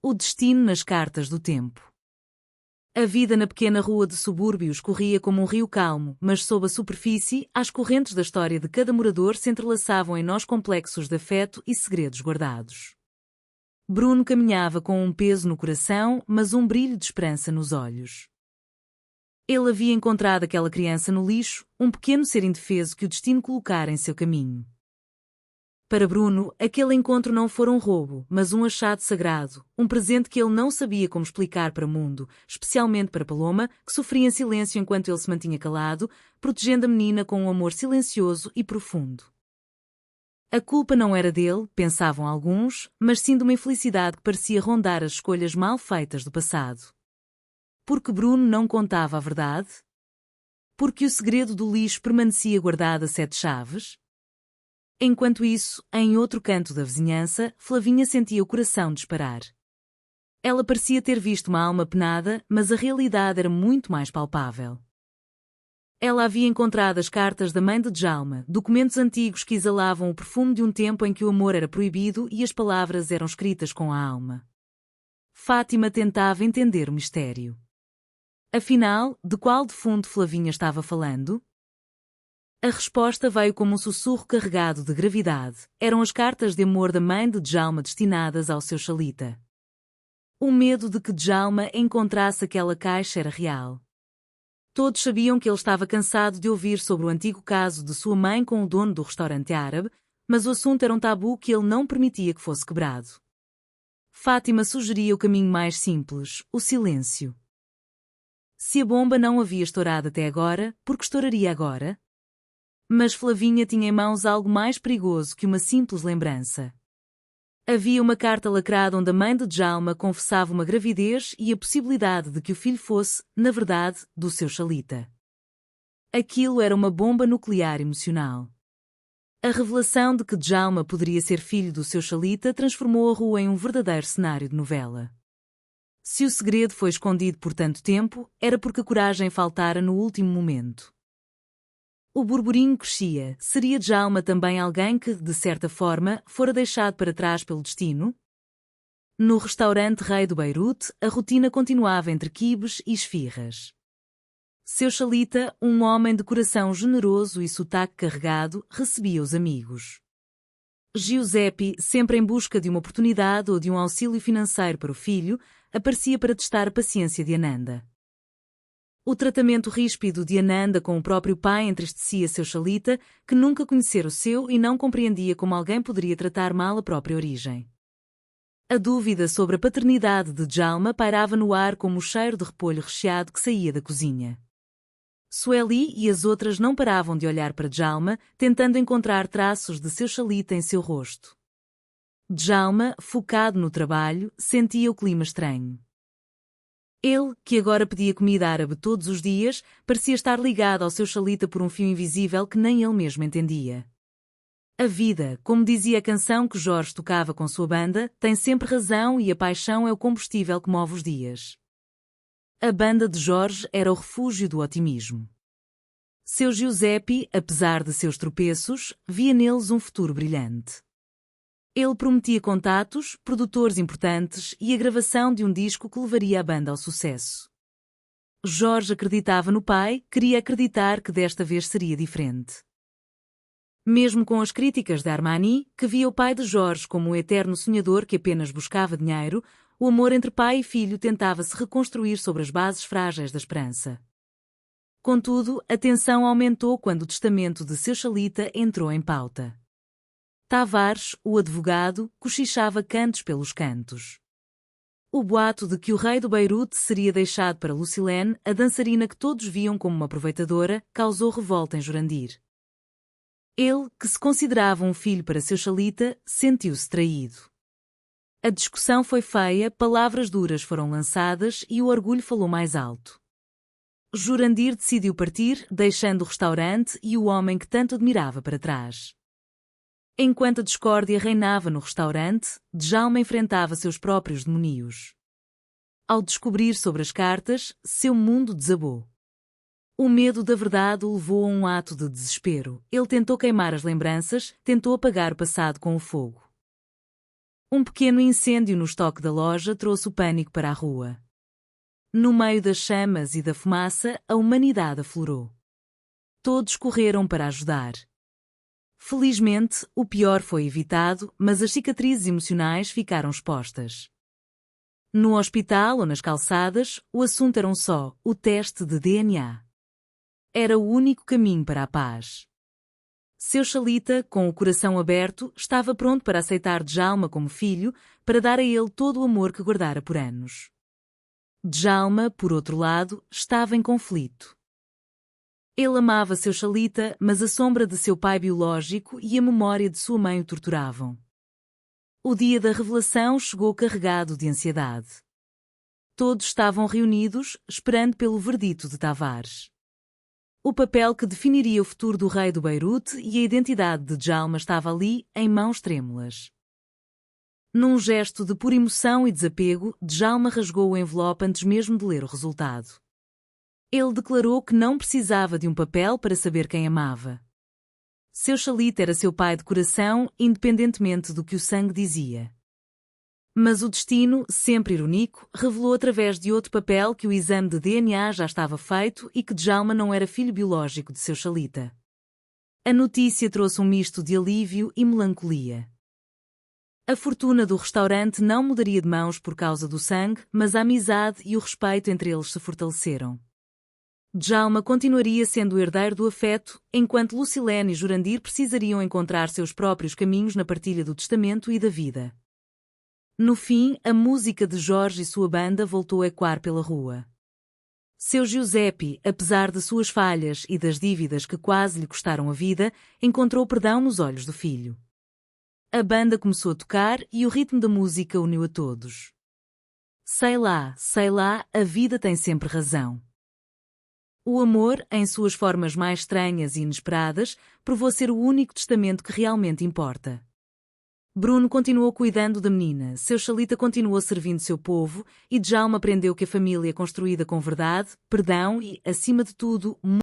O destino nas cartas do tempo. A vida na pequena rua de subúrbios corria como um rio calmo, mas sob a superfície, as correntes da história de cada morador se entrelaçavam em nós complexos de afeto e segredos guardados. Bruno caminhava com um peso no coração, mas um brilho de esperança nos olhos. Ele havia encontrado aquela criança no lixo, um pequeno ser indefeso que o destino colocara em seu caminho. Para Bruno, aquele encontro não fora um roubo, mas um achado sagrado, um presente que ele não sabia como explicar para o mundo, especialmente para Paloma, que sofria em silêncio enquanto ele se mantinha calado, protegendo a menina com um amor silencioso e profundo. A culpa não era dele, pensavam alguns, mas sim de uma infelicidade que parecia rondar as escolhas mal feitas do passado. Porque Bruno não contava a verdade? Porque o segredo do lixo permanecia guardado a 7 chaves? Enquanto isso, em outro canto da vizinhança, Flavinha sentia o coração disparar. Ela parecia ter visto uma alma penada, mas a realidade era muito mais palpável. Ela havia encontrado as cartas da mãe de Djalma, documentos antigos que exalavam o perfume de um tempo em que o amor era proibido e as palavras eram escritas com a alma. Fátima tentava entender o mistério. Afinal, de qual defunto Flavinha estava falando? A resposta veio como um sussurro carregado de gravidade. Eram as cartas de amor da mãe de Djalma destinadas ao seu Xalita. O medo de que Djalma encontrasse aquela caixa era real. Todos sabiam que ele estava cansado de ouvir sobre o antigo caso de sua mãe com o dono do restaurante árabe, mas o assunto era um tabu que ele não permitia que fosse quebrado. Fátima sugeria o caminho mais simples, o silêncio. Se a bomba não havia estourado até agora, por que estouraria agora? Mas Flavinha tinha em mãos algo mais perigoso que uma simples lembrança. Havia uma carta lacrada onde a mãe de Djalma confessava uma gravidez e a possibilidade de que o filho fosse, na verdade, do seu Xalita. Aquilo era uma bomba nuclear emocional. A revelação de que Djalma poderia ser filho do seu Xalita transformou a rua em um verdadeiro cenário de novela. Se o segredo foi escondido por tanto tempo, era porque a coragem faltara no último momento. O burburinho crescia. Seria Djalma também alguém que, de certa forma, fora deixado para trás pelo destino? No restaurante Rei do Beirute, a rotina continuava entre quibes e esfirras. Seu Xalita, um homem de coração generoso e sotaque carregado, recebia os amigos. Giuseppe, sempre em busca de uma oportunidade ou de um auxílio financeiro para o filho, aparecia para testar a paciência de Ananda. O tratamento ríspido de Ananda com o próprio pai entristecia seu Xalita, que nunca conhecera o seu e não compreendia como alguém poderia tratar mal a própria origem. A dúvida sobre a paternidade de Djalma pairava no ar como o cheiro de repolho recheado que saía da cozinha. Sueli e as outras não paravam de olhar para Djalma, tentando encontrar traços de seu Xalita em seu rosto. Djalma, focado no trabalho, sentia o clima estranho. Ele, que agora pedia comida árabe todos os dias, parecia estar ligado ao seu Xalita por um fio invisível que nem ele mesmo entendia. A vida, como dizia a canção que Jorge tocava com sua banda, tem sempre razão e a paixão é o combustível que move os dias. A banda de Jorge era o refúgio do otimismo. Seu Giuseppe, apesar de seus tropeços, via neles um futuro brilhante. Ele prometia contatos, produtores importantes e a gravação de um disco que levaria a banda ao sucesso. Jorge acreditava no pai, queria acreditar que desta vez seria diferente. Mesmo com as críticas de Armani, que via o pai de Jorge como um eterno sonhador que apenas buscava dinheiro, o amor entre pai e filho tentava-se reconstruir sobre as bases frágeis da esperança. Contudo, a tensão aumentou quando o testamento de seu Xalita entrou em pauta. Tavares, o advogado, cochichava cantos pelos cantos. O boato de que o rei do Beirute seria deixado para Lucilene, a dançarina que todos viam como uma aproveitadora, causou revolta em Jurandir. Ele, que se considerava um filho para seu Xalita, sentiu-se traído. A discussão foi feia, palavras duras foram lançadas e o orgulho falou mais alto. Jurandir decidiu partir, deixando o restaurante e o homem que tanto admirava para trás. Enquanto a discórdia reinava no restaurante, Djalma enfrentava seus próprios demónios. Ao descobrir sobre as cartas, seu mundo desabou. O medo da verdade o levou a um ato de desespero. Ele tentou queimar as lembranças, tentou apagar o passado com o fogo. Um pequeno incêndio no estoque da loja trouxe o pânico para a rua. No meio das chamas e da fumaça, a humanidade aflorou. Todos correram para ajudar. Felizmente, o pior foi evitado, mas as cicatrizes emocionais ficaram expostas. No hospital ou nas calçadas, o assunto era um só: o teste de DNA. Era o único caminho para a paz. Seu Xalita, com o coração aberto, estava pronto para aceitar Djalma como filho, para dar a ele todo o amor que guardara por anos. Djalma, por outro lado, estava em conflito. Ele amava seu Xalita, mas a sombra de seu pai biológico e a memória de sua mãe o torturavam. O dia da revelação chegou carregado de ansiedade. Todos estavam reunidos, esperando pelo verdito de Tavares. O papel que definiria o futuro do rei do Beirute e a identidade de Djalma estava ali, em mãos trêmulas. Num gesto de pura emoção e desapego, Djalma rasgou o envelope antes mesmo de ler o resultado. Ele declarou que não precisava de um papel para saber quem amava. Seu Xalita era seu pai de coração, independentemente do que o sangue dizia. Mas o destino, sempre irônico, revelou através de outro papel que o exame de DNA já estava feito e que Djalma não era filho biológico de seu Xalita. A notícia trouxe um misto de alívio e melancolia. A fortuna do restaurante não mudaria de mãos por causa do sangue, mas a amizade e o respeito entre eles se fortaleceram. Djalma continuaria sendo o herdeiro do afeto, enquanto Lucilene e Jurandir precisariam encontrar seus próprios caminhos na partilha do testamento e da vida. No fim, a música de Jorge e sua banda voltou a ecoar pela rua. Seu Giuseppe, apesar de suas falhas e das dívidas que quase lhe custaram a vida, encontrou perdão nos olhos do filho. A banda começou a tocar e o ritmo da música uniu a todos. Sei lá, a vida tem sempre razão. O amor, em suas formas mais estranhas e inesperadas, provou ser o único testamento que realmente importa. Bruno continuou cuidando da menina, seu Xalita continuou servindo seu povo e Djalma aprendeu que a família é construída com verdade, perdão e, acima de tudo,